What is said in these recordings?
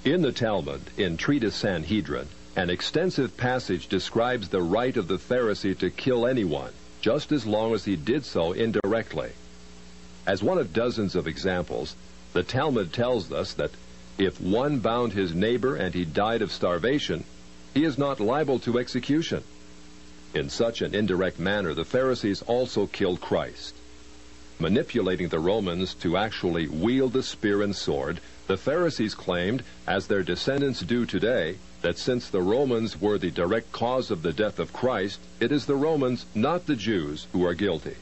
In the Talmud, in Treatise Sanhedrin, an extensive passage describes the right of the Pharisee to kill anyone, just as long as he did so indirectly. As one of dozens of examples, the Talmud tells us that if one bound his neighbor and he died of starvation, he is not liable to execution. In such an indirect manner, the Pharisees also killed Christ. Manipulating the Romans to actually wield the spear and sword, the Pharisees claimed, as their descendants do today, that since the Romans were the direct cause of the death of Christ, it is the Romans, not the Jews, who are guilty.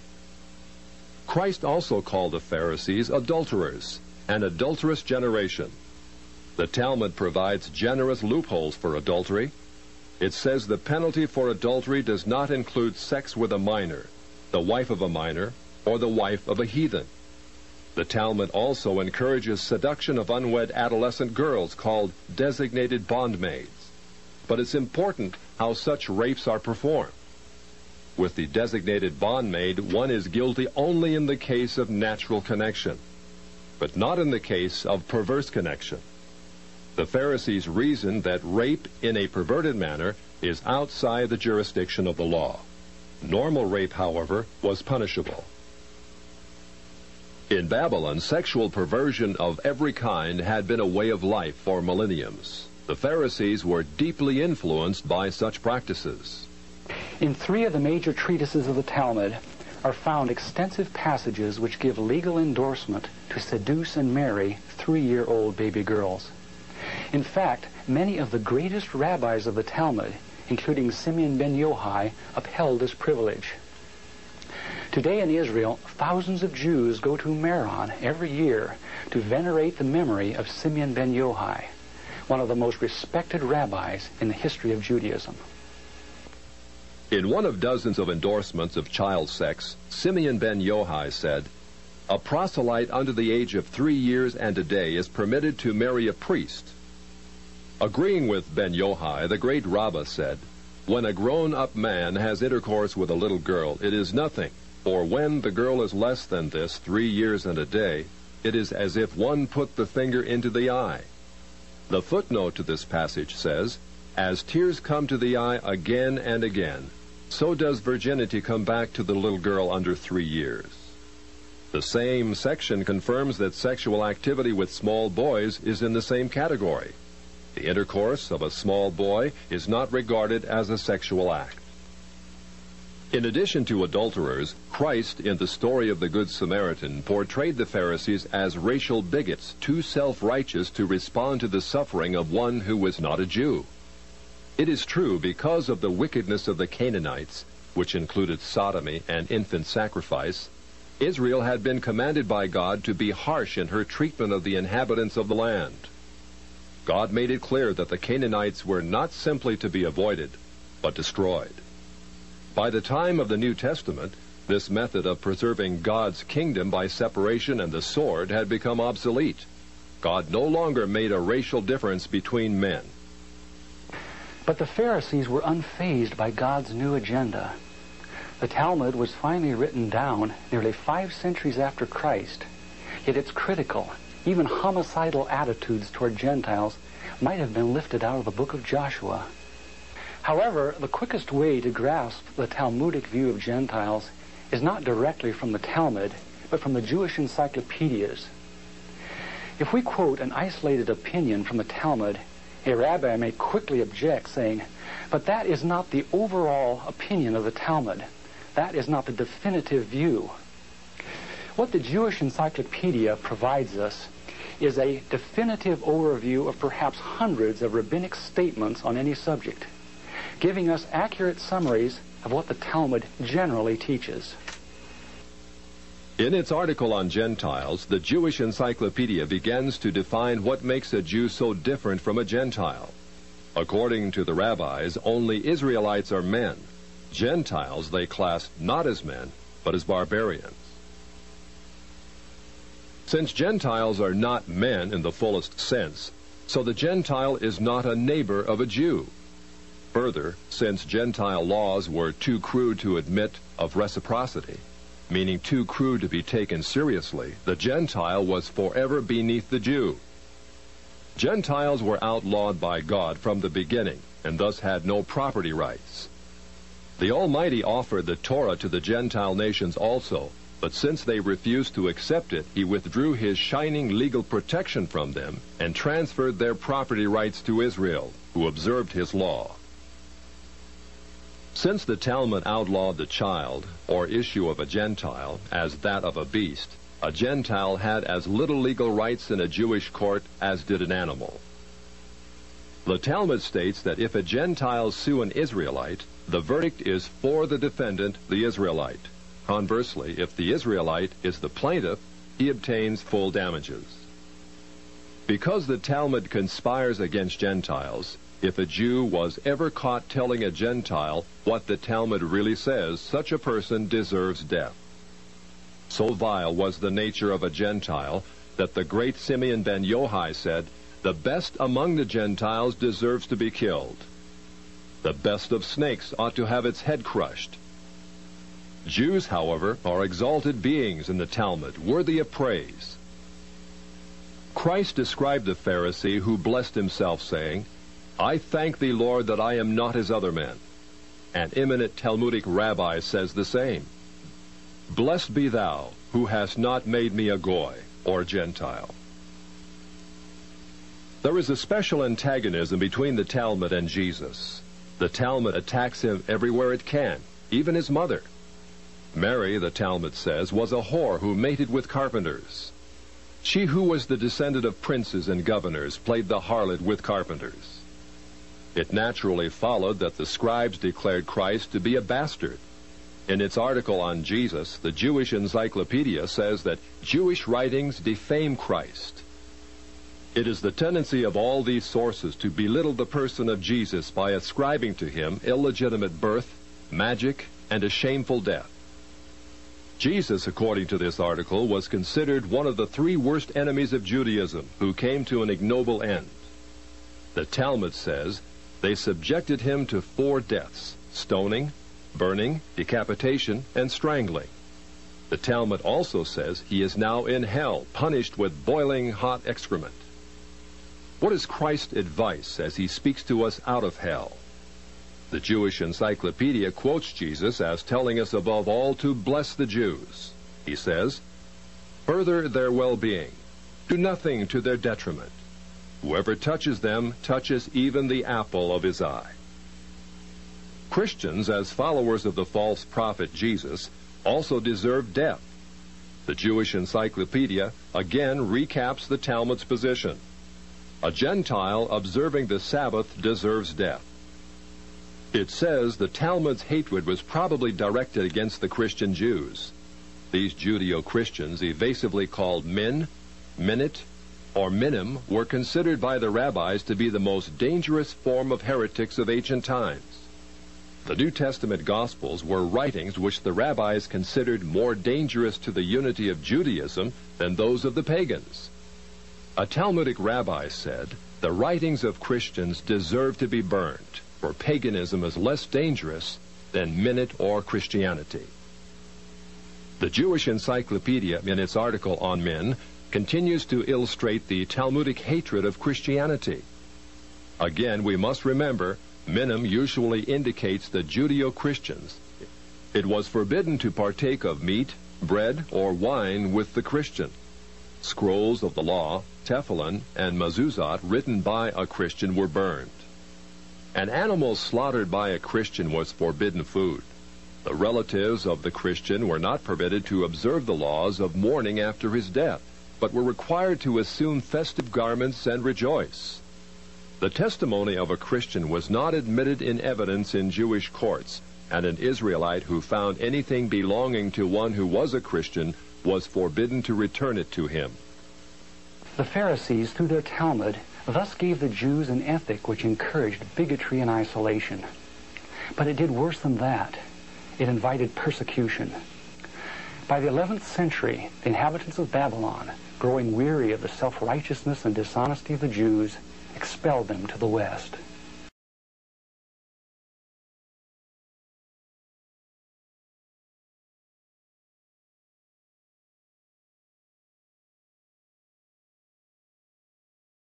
Christ also called the Pharisees adulterers, an adulterous generation. The Talmud provides generous loopholes for adultery. It says the penalty for adultery does not include sex with a minor, the wife of a minor, or the wife of a heathen. The Talmud also encourages seduction of unwed adolescent girls called designated bondmaids. But it's important how such rapes are performed. With the designated bondmaid, one is guilty only in the case of natural connection, but not in the case of perverse connection. The Pharisees reasoned that rape in a perverted manner is outside the jurisdiction of the law. Normal rape, however, was punishable. In Babylon, sexual perversion of every kind had been a way of life for millenniums. The Pharisees were deeply influenced by such practices. In 3 of the major treatises of the Talmud are found extensive passages which give legal endorsement to seduce and marry 3-year-old baby girls. In fact, many of the greatest rabbis of the Talmud, including Simeon ben Yochai, upheld this privilege. Today in Israel, thousands of Jews go to Meron every year to venerate the memory of Simeon ben Yochai, one of the most respected rabbis in the history of Judaism. In one of dozens of endorsements of child sex, Simeon ben Yochai said, "A proselyte under the age of 3 years and a day is permitted to marry a priest." Agreeing with ben Yochai, the great Rabbah said, "When a grown-up man has intercourse with a little girl, it is nothing, for when the girl is less than this, 3 years and a day, it is as if one put the finger into the eye." The footnote to this passage says, "As tears come to the eye again and again, so does virginity come back to the little girl under 3 years." The same section confirms that sexual activity with small boys is in the same category. The intercourse of a small boy is not regarded as a sexual act. In addition to adulterers, Christ, in the story of the Good Samaritan, portrayed the Pharisees as racial bigots, too self-righteous to respond to the suffering of one who was not a Jew. It is true, because of the wickedness of the Canaanites, which included sodomy and infant sacrifice, Israel had been commanded by God to be harsh in her treatment of the inhabitants of the land. God made it clear that the Canaanites were not simply to be avoided, but destroyed. By the time of the New Testament, this method of preserving God's kingdom by separation and the sword had become obsolete. God no longer made a racial difference between men. But the Pharisees were unfazed by God's new agenda. The Talmud was finally written down nearly 5 centuries after Christ, yet its critical, even homicidal attitudes toward Gentiles might have been lifted out of the book of Joshua. However, the quickest way to grasp the Talmudic view of Gentiles is not directly from the Talmud, but from the Jewish encyclopedias. If we quote an isolated opinion from the Talmud, a rabbi may quickly object, saying, "But that is not the overall opinion of the Talmud. That is not the definitive view." What the Jewish encyclopedia provides us is a definitive overview of perhaps hundreds of rabbinic statements on any subject, giving us accurate summaries of what the Talmud generally teaches. In its article on Gentiles, the Jewish Encyclopedia begins to define what makes a Jew so different from a Gentile. According to the rabbis, only Israelites are men. Gentiles they class not as men, but as barbarians. Since Gentiles are not men in the fullest sense, so the Gentile is not a neighbor of a Jew. Further, since Gentile laws were too crude to admit of reciprocity, meaning too crude to be taken seriously, the Gentile was forever beneath the Jew. Gentiles were outlawed by God from the beginning and thus had no property rights. The Almighty offered the Torah to the Gentile nations also, but since they refused to accept it, he withdrew his shining legal protection from them and transferred their property rights to Israel, who observed his law. Since the Talmud outlawed the child, or issue of a Gentile, as that of a beast, a Gentile had as little legal rights in a Jewish court as did an animal. The Talmud states that if a Gentile sue an Israelite, the verdict is for the defendant, the Israelite. Conversely, if the Israelite is the plaintiff, he obtains full damages. Because the Talmud conspires against Gentiles, if a Jew was ever caught telling a Gentile what the Talmud really says, such a person deserves death. So vile was the nature of a Gentile that the great Simeon ben Yohai said, "The best among the Gentiles deserves to be killed. The best of snakes ought to have its head crushed." Jews, however, are exalted beings in the Talmud, worthy of praise. Christ described the Pharisee who blessed himself, saying, "I thank thee, Lord, that I am not as other men." An eminent Talmudic rabbi says the same. "Blessed be thou, who hast not made me a Goy, or Gentile." There is a special antagonism between the Talmud and Jesus. The Talmud attacks him everywhere it can, even his mother. Mary, the Talmud says, was a whore who mated with carpenters. She who was the descendant of princes and governors played the harlot with carpenters. It naturally followed that the scribes declared Christ to be a bastard. In its article on Jesus, the Jewish Encyclopedia says that Jewish writings defame Christ. It is the tendency of all these sources to belittle the person of Jesus by ascribing to him illegitimate birth, magic, and a shameful death. Jesus, according to this article, was considered one of the three worst enemies of Judaism who came to an ignoble end. The Talmud says they subjected him to 4 deaths: stoning, burning, decapitation, and strangling. The Talmud also says he is now in hell, punished with boiling hot excrement. What is Christ's advice as he speaks to us out of hell? The Jewish Encyclopedia quotes Jesus as telling us above all to bless the Jews. He says, "Further their well-being. Do nothing to their detriment. Whoever touches them touches even the apple of his eye." Christians, as followers of the false prophet Jesus, also deserve death. The Jewish Encyclopedia again recaps the Talmud's position. A Gentile observing the Sabbath deserves death. It says the Talmud's hatred was probably directed against the Christian Jews. These Judeo-Christians, evasively called Min, Minit, or Minim, were considered by the rabbis to be the most dangerous form of heretics of ancient times. The New Testament Gospels were writings which the rabbis considered more dangerous to the unity of Judaism than those of the pagans. A Talmudic rabbi said, "The writings of Christians deserve to be burned, for paganism is less dangerous than Minute or Christianity." The Jewish Encyclopedia, in its article on Min, continues to illustrate the Talmudic hatred of Christianity. Again, we must remember, Minim usually indicates the Judeo-Christians. It was forbidden to partake of meat, bread, or wine with the Christian. Scrolls of the law, Tefillin, and Mezuzot written by a Christian were burned. An animal slaughtered by a Christian was forbidden food. The relatives of the Christian were not permitted to observe the laws of mourning after his death, but were required to assume festive garments and rejoice. The testimony of a Christian was not admitted in evidence in Jewish courts, and an Israelite who found anything belonging to one who was a Christian was forbidden to return it to him. The Pharisees, through their Talmud, thus gave the Jews an ethic which encouraged bigotry and isolation. But it did worse than that. It invited persecution. By the 11th century, the inhabitants of Babylon, growing weary of the self-righteousness and dishonesty of the Jews, expelled them to the west.